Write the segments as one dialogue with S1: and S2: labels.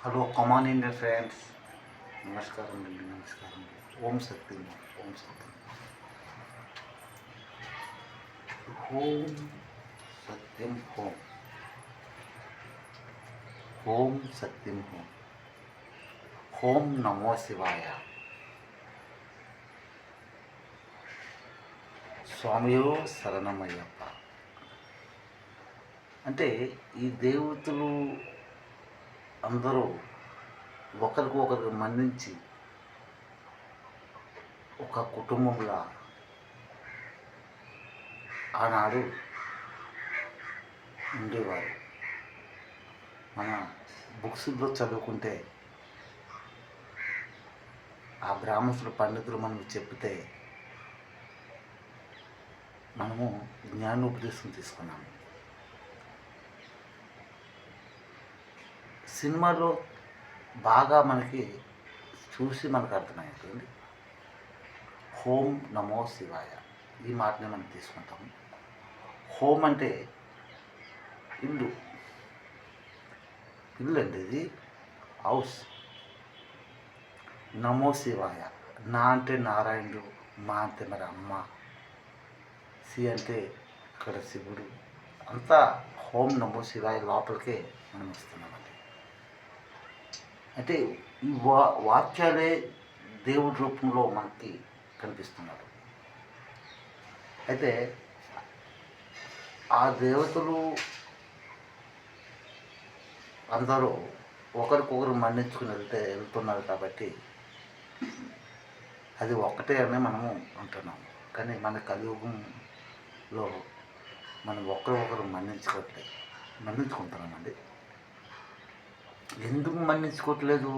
S1: Hello come on Indian friends, నమస్కారం అండి, నమస్కారం. ఓం శక్తి, ఓం శక్తి, ఓం సత్యం, ఓం ఓం సత్యం, ఓం ఓం నమో శివాయ. స్వామియో శరణమయ్యప్ప. అంటే ఈ దేవతలు అందరూ ఒకరికి ఒకరికి మన్నించి ఒక కుటుంబంలా ఆనాడు ఉండేవారు. మన బుక్స్లో చదువుకుంటే ఆ బ్రాహ్మణులు పండితులు మనకు చెప్తే మనము జ్ఞానోపదేశం తీసుకున్నాము. సినిమాలో బాగా మనకి చూసి మనకు అర్థమవుతుంది. ఓం నమో శివాయ ఈ మాటని మనం తీసుకుంటాము. హోం అంటే ఇల్లు, ఇల్లు అంటే ఇది హౌస్. నమో శివాయ, నా అంటే నారాయణుడు, మా అంటే మరి అమ్మ, సి అంటే ఇక్కడ శివుడు. అంతా ఓం నమో శివాయ లోపలికే మనం ఇస్తున్నామండి. అంటే ఈ వాక్యాలే దేవుడి రూపంలో మనకి కనిపిస్తున్నారు. అయితే ఆ దేవతలు అందరూ ఒకరికొకరు మన్నించుకుని వెళ్తున్నారు కాబట్టి అది ఒక్కటే అని మనము అంటున్నాము. కానీ మన కలియుగంలో మనం ఒకరు మన్నించుకుంటున్నామండి. ఎందుకు మన్నించుకోవట్లేదు?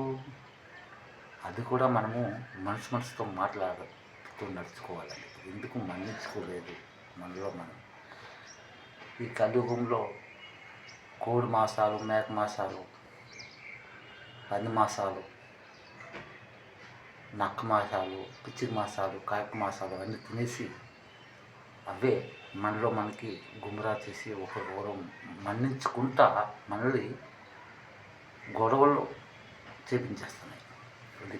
S1: అది కూడా మనము మనసుతో మాట్లాడుతూ నడుచుకోవాలండి. ఎందుకు మన్నించుకోలేదు మనలో మనం? ఈ కలియుగంలో కోడి మాసాలు, మేక మాసాలు, పంది మాసాలు, నక్క మాసాలు, పిచ్చి మాసాలు, కాయక మాసాలు అన్నీ తినేసి అవే మనలో మనకి గుమ్రా చేసి ఒకరికొకరు మన్నించుకుంటా మనల్ని గొడవలు చేపించేస్తున్నాయి. ఇది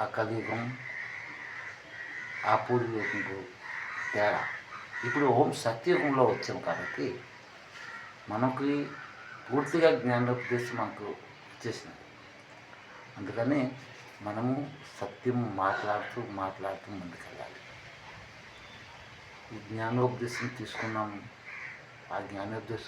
S1: ఆ కలియుగం, ఆ పూర్వీకులకు తేడా. ఇప్పుడు ఓం సత్యయుగంలో వచ్చాం కాబట్టి మనకి పూర్తిగా జ్ఞానోపదేశం మనకు వచ్చేసింది. అందుకని మనము సత్యం మాట్లాడుతూ ముందుకెళ్ళాలి. ఈ జ్ఞానోపదేశం తీసుకున్నాము. ఆ జ్ఞానోపదేశం